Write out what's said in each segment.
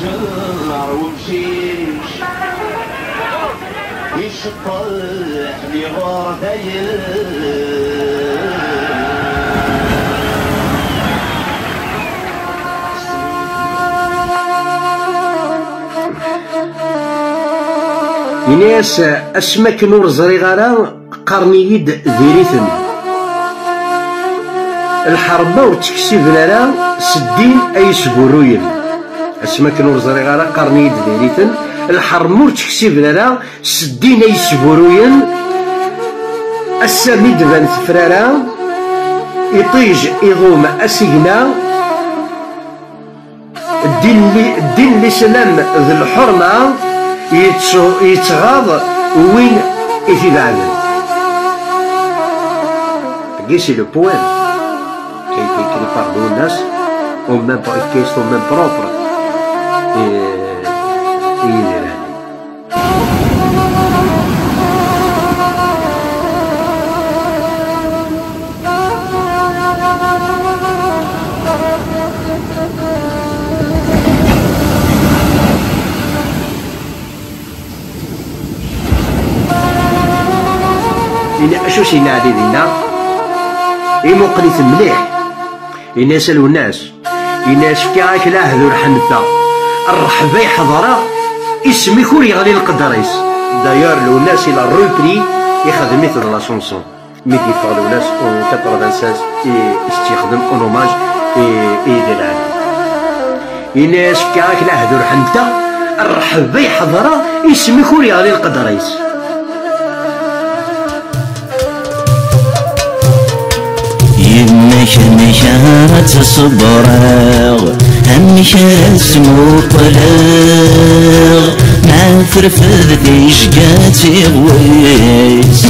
النار ومشيش يشطح لي غردايل يناس اسمك نور زريغارا قرنيد ذيريثن الحربة وتكسيب لنا سدين اي سبوروين اسمك نور زريغارا قرنيد ذيريثن الحرب وتكسيب لنا سدين اي سبوروين السميد بن ثفرارا يطيج يضوم اسيقنا الدين اللي سلام ذي الحرمة يتغاض وين يتبعد. C'est le poème qui a été écrit par Jonas au même question même propre et il est là. شو سينا علي دينا يموقليت مليح الناس الناس في راك لا هذو الحنفة الرحبة يحضرها اسمي كور يغلي القدريس داير لو الناس الى الروبري يخدم مثل لا شونسون مي ديفور لو ناس اون 96 يستخدم اون اوماج يدير عليه الناس في راك لا هذو الحنفة الرحبة يحضرها اسمي كور يغلي القدريس. يمك مشارة صبراغ همش اسمو طلاغ ما فرفذ ديش جاتي غويس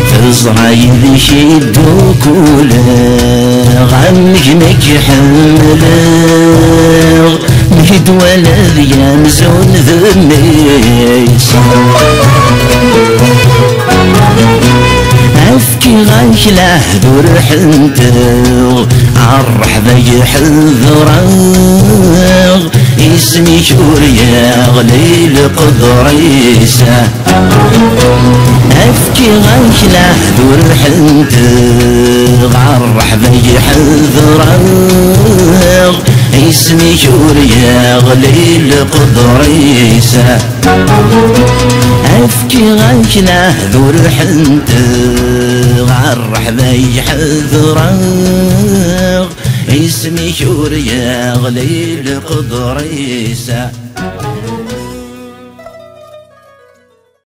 فزرايد شدو كولاغ عمك حملاغ مهد ولد ينزون ذميس أفكي غايش له دور حنتو عالرحبة يحذراغ اسمي شوريا غلي القدريسة أفكي غايش له دور حنتو عالرحبة يحذراغ اسمي شوريا غلي القدريسة أفكي غايش له دور حنتو عالرحبة يحذراغ اسمي شوريا غلي القدريسة.